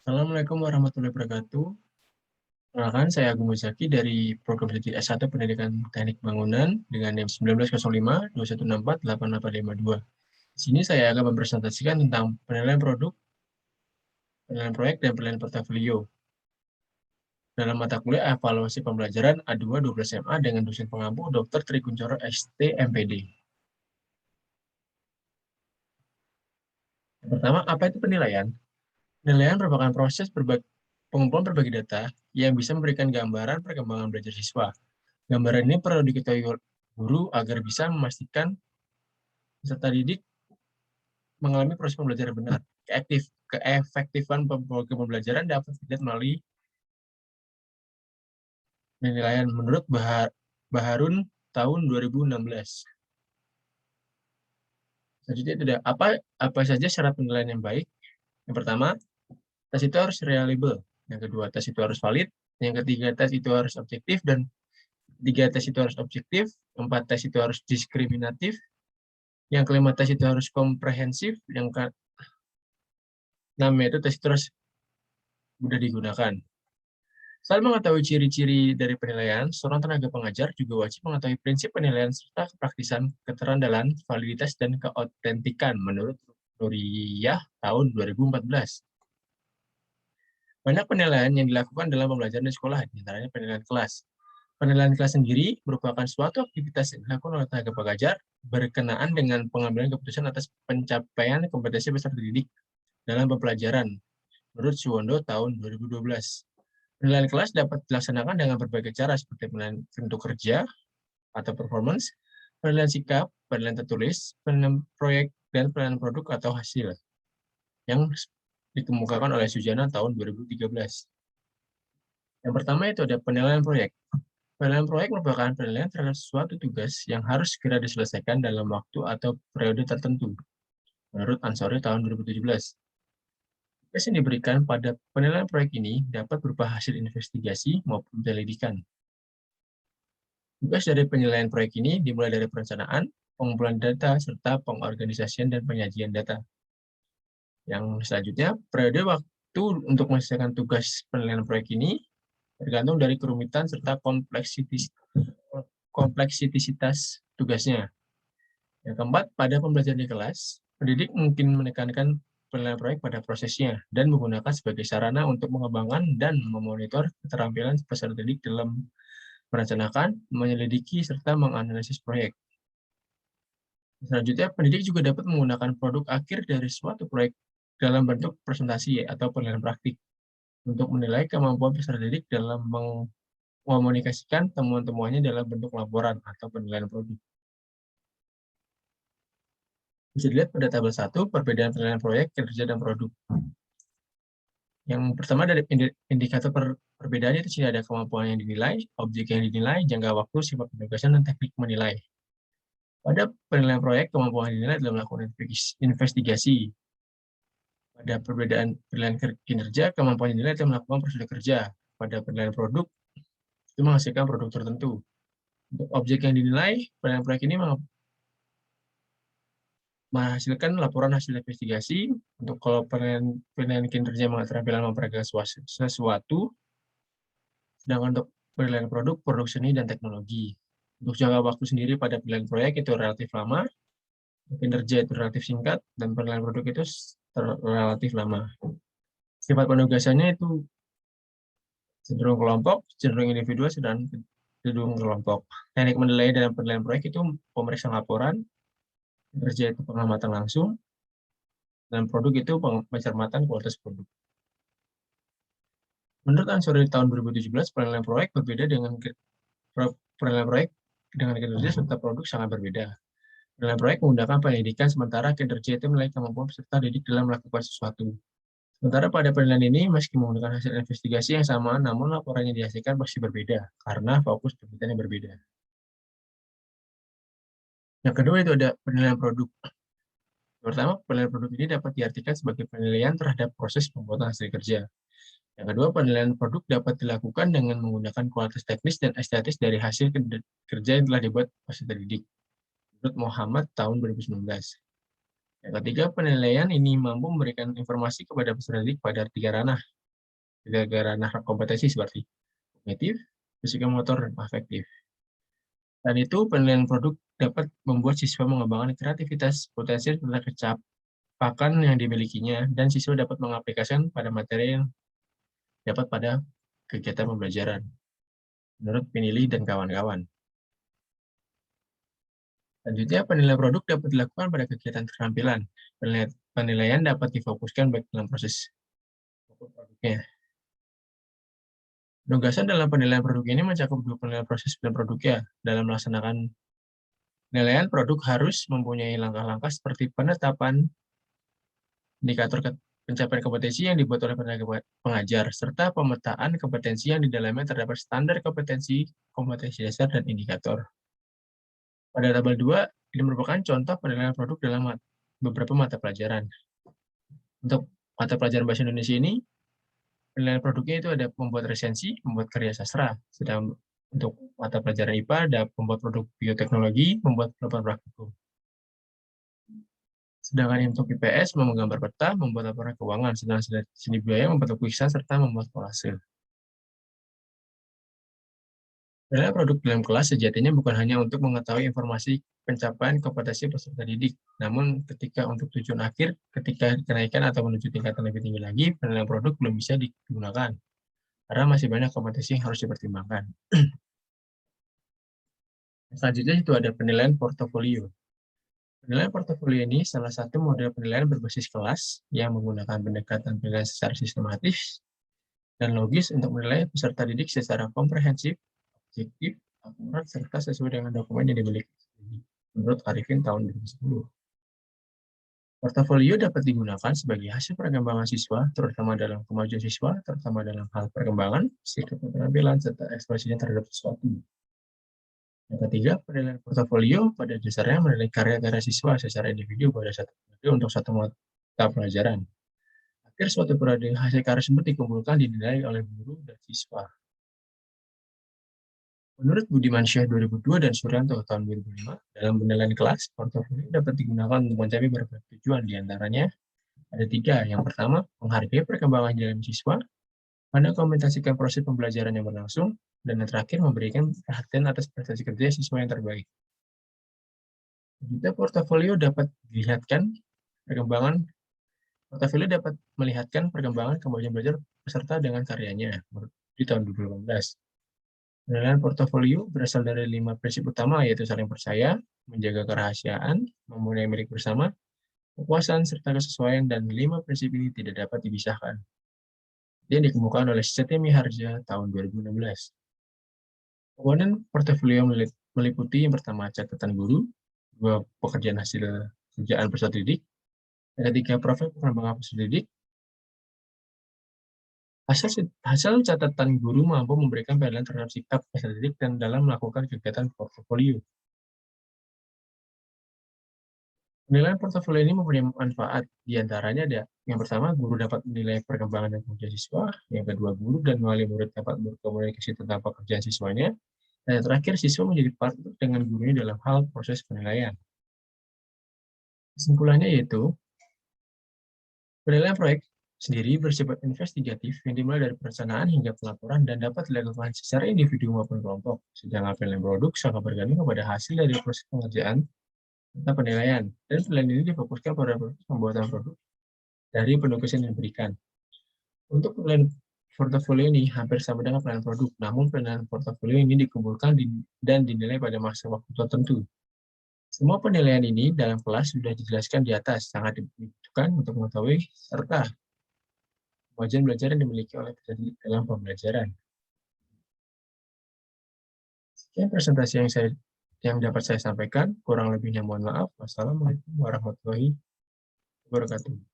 Assalamualaikum warahmatullahi wabarakatuh. Perkenalkan, saya Agung Muzaki dari Program Studi S1 Pendidikan Teknik Bangunan dengan NIM 1905 2164 8852. Di sini saya akan mempresentasikan tentang penilaian produk, penilaian proyek, dan penilaian portofolio. Dalam mata kuliah evaluasi pembelajaran A2 12 MA dengan dosen pengampu Dr. Tri Kunchoro ST MPD. Yang pertama, apa itu penilaian? Penilaian merupakan proses pengumpulan berbagai data yang bisa memberikan gambaran perkembangan belajar siswa. Gambaran ini perlu diketahui guru agar bisa memastikan peserta didik mengalami proses pembelajaran benar. Keefektifan pembelajaran dapat dilihat melalui penilaian menurut Baharun tahun 2016. Selanjutnya itu ada apa saja syarat penilaian yang baik. Yang pertama, tes itu harus reliable. Yang kedua, tes itu harus valid. Yang ketiga, tes itu harus objektif. Dan tiga, tes itu harus objektif. Empat, tes itu harus diskriminatif. Yang kelima, tes itu harus komprehensif. Yang keenam, itu tes itu harus mudah digunakan. Selain mengetahui ciri-ciri dari penilaian, seorang tenaga pengajar juga wajib mengetahui prinsip penilaian serta kepraktisan, keterandalan, validitas, dan keautentikan menurut Nuriyah tahun 2014. Banyak penilaian yang dilakukan dalam pembelajaran di sekolah, diantaranya penilaian kelas. Penilaian kelas sendiri merupakan suatu aktivitas yang dilakukan oleh tenaga pengajar berkenaan dengan pengambilan keputusan atas pencapaian kompetensi peserta didik dalam pembelajaran menurut Suwondo tahun 2012. Penilaian kelas dapat dilaksanakan dengan berbagai cara seperti penilaian bentuk kerja atau performance, penilaian sikap, penilaian tertulis, penilaian proyek, dan penilaian produk atau hasil yang dikemukakan oleh Sujana tahun 2013. Yang pertama itu ada penilaian proyek. Penilaian proyek merupakan penilaian terhadap suatu tugas yang harus segera diselesaikan dalam waktu atau periode tertentu, menurut Ansori tahun 2017. Tugas yang diberikan pada penilaian proyek ini dapat berupa hasil investigasi maupun penyelidikan. Tugas dari penilaian proyek ini dimulai dari perencanaan, pengumpulan data, serta pengorganisasian dan penyajian data. Yang selanjutnya, periode waktu untuk menyelesaikan tugas penilaian proyek ini tergantung dari kerumitan serta kompleksititas tugasnya. Yang keempat, pada pembelajaran di kelas, pendidik mungkin menekankan penilaian proyek pada prosesnya dan menggunakan sebagai sarana untuk mengembangkan dan memonitor keterampilan peserta didik dalam merencanakan, menyelidiki, serta menganalisis proyek. Selanjutnya, pendidik juga dapat menggunakan produk akhir dari suatu proyek dalam bentuk presentasi atau penilaian praktik untuk menilai kemampuan peserta didik dalam mengkomunikasikan temuan-temuannya dalam bentuk laporan atau penilaian produk. Bisa dilihat pada tabel 1, perbedaan penilaian proyek, kinerja, dan produk. Yang pertama dari indikator perbedaan itu sini ada kemampuan yang dinilai, objek yang dinilai, jangka waktu, sifat penugasan, dan teknik menilai. Pada penilaian proyek, kemampuan yang dinilai adalah melakukan investigasi. Pada perbedaan penilaian kinerja, kemampuan yang dinilai adalah melakukan prosedur kerja. Pada penilaian produk, itu menghasilkan produk tertentu. Untuk objek yang dinilai, penilaian proyek ini menghasilkan laporan hasil investigasi. Untuk kalau penilaian kinerja keterampilan memperagakan sesuatu, sedangkan untuk penilaian produk seni dan teknologi. Untuk jangka waktu sendiri pada penilaian proyek itu relatif lama, kinerja itu relatif singkat, dan penilaian produk itu relatif lama. Sifat penugasannya itu cenderung kelompok, cenderung individual, dan cenderung kelompok. Teknik menilai dalam penilaian proyek itu pemeriksaan laporan, kinerja itu pengamatan langsung, dan produk itu pencermatan kualitas produk. Menurut Ansori tahun 2017, penilaian proyek berbeda dengan penilaian proyek dengan kinerja serta produk sangat berbeda. Penilaian proyek menggunakan pendidikan, sementara kinerja itu menilai kemampuan peserta didik dalam melakukan sesuatu. Sementara pada penilaian ini, meski menggunakan hasil investigasi yang sama, namun laporan yang dihasilkan pasti berbeda, karena fokus penelitian yang berbeda. Yang kedua itu ada penilaian produk. Pertama, penilaian produk ini dapat diartikan sebagai penilaian terhadap proses pembuatan hasil kerja. Yang kedua, penilaian produk dapat dilakukan dengan menggunakan kualitas teknis dan estetis dari hasil kerja yang telah dibuat peserta didik. Menurut Muhammad tahun 2019. Yang ketiga, penilaian ini mampu memberikan informasi kepada peserta didik pada 3 ranah, gara-gara nahrah kompetensi seperti kognitif, psikomotor, dan afektif. Dan itu penilaian produk dapat membuat siswa mengembangkan kreativitas, potensi tentang kecapakan yang dimilikinya, dan siswa dapat mengaplikasikan pada materi yang dapat pada kegiatan pembelajaran, menurut Pinili dan kawan-kawan. Selanjutnya, penilaian produk dapat dilakukan pada kegiatan keterampilan. Penilaian dapat difokuskan baik dalam proses produknya. Penugasan dalam penilaian produk ini mencakup dua penilaian proses dan produknya. Dalam melaksanakan penilaian produk harus mempunyai langkah-langkah seperti penetapan indikator pencapaian kompetensi yang dibuat oleh pengajar, serta pemetaan kompetensi yang di dalamnya terdapat standar kompetensi dasar, dan indikator. Pada tabel 2, ini merupakan contoh penilaian produk dalam beberapa mata pelajaran. Untuk mata pelajaran Bahasa Indonesia ini, penilaian produknya itu ada membuat resensi, membuat karya sastra. Sedang untuk mata pelajaran IPA ada membuat produk bioteknologi, membuat laporan praktikum. Sedangkan untuk IPS menggambar peta, membuat laporan keuangan, sedangkan seni budaya membuat lukisan serta membuat kolase. Penilaian produk dalam kelas sejatinya bukan hanya untuk mengetahui informasi pencapaian kompetensi peserta didik, namun ketika untuk tujuan akhir, ketika kenaikan atau menuju tingkatan lebih tinggi lagi, penilaian produk belum bisa digunakan, karena masih banyak kompetensi yang harus dipertimbangkan. Selanjutnya itu ada penilaian portofolio. Penilaian portofolio ini salah satu model penilaian berbasis kelas yang menggunakan pendekatan penilaian secara sistematis dan logis untuk menilai peserta didik secara komprehensif, objektif, akurat, serta sesuai dengan dokumen yang dimiliki menurut Arifin tahun 2010. Portofolio dapat digunakan sebagai hasil perkembangan siswa, terutama dalam kemajuan siswa, terutama dalam hal perkembangan, sikap keterampilan, serta ekspresinya terhadap sesuatu. Yang ketiga, penilaian portofolio pada dasarnya menilai karya-karya siswa secara individu pada satu periode untuk satu mata pelajaran. Akhir suatu periode, hasil karya tersebut dikumpulkan dinilai oleh guru dan siswa. Menurut Budimansyah 2002 dan Suryanto tahun 2005, dalam penilaian kelas, portofolio dapat digunakan untuk mencapai beberapa tujuan, diantaranya ada 3. Yang pertama, menghargai perkembangan jalan siswa, mendokumentasikan proses pembelajaran yang berlangsung, dan yang terakhir, memberikan perhatian atas prestasi kerja siswa yang terbaik. Juga portofolio dapat melihatkan perkembangan kemajuan belajar peserta dengan karyanya di tahun 2018. Penilaian portofolio berasal dari 5 prinsip utama, yaitu saling percaya, menjaga kerahasiaan, mempunyai milik bersama, kepuasan, serta kesesuaian, dan 5 prinsip ini tidak dapat dipisahkan. Yang dikemukakan oleh Setia Miharja tahun 2016. Komponen portofolio meliputi yang pertama catatan guru, 2 pekerjaan hasil kerjaan peserta didik, yang ketiga profil pengembangan peserta didik. Hasil catatan guru mampu memberikan penilaian terhadap sikap peserta didik dan dalam melakukan kegiatan portofolio. Penilaian portofolio ini mempunyai manfaat, diantaranya ada yang pertama, guru dapat menilai perkembangan dan kemajuan siswa, yang kedua, guru dan wali murid dapat berkomunikasi tentang pekerjaan siswanya, dan yang terakhir, siswa menjadi partner dengan gurunya dalam hal proses penilaian. Kesimpulannya yaitu, penilaian proyek sendiri bersifat investigatif yang dimulai dari perencanaan hingga pelaporan dan dapat dilakukan secara individu maupun kelompok. Sedangkan penilaian produk sangat bergantung kepada hasil dari proses pengerjaan serta penilaian. Dan penilaian ini difokuskan pada proses pembuatan produk dari penugasan yang diberikan. Untuk penilaian portofolio ini hampir sama dengan penilaian produk, namun penilaian portofolio ini dikumpulkan dan dinilai pada masa waktu tertentu. Semua penilaian ini dalam kelas sudah dijelaskan di atas, sangat dibutuhkan untuk mengetahui serta kemajuan belajar yang dimiliki oleh peserta dalam pembelajaran. Sekian presentasi yang dapat saya sampaikan. Kurang lebihnya mohon maaf. Wassalamualaikum warahmatullahi wabarakatuh.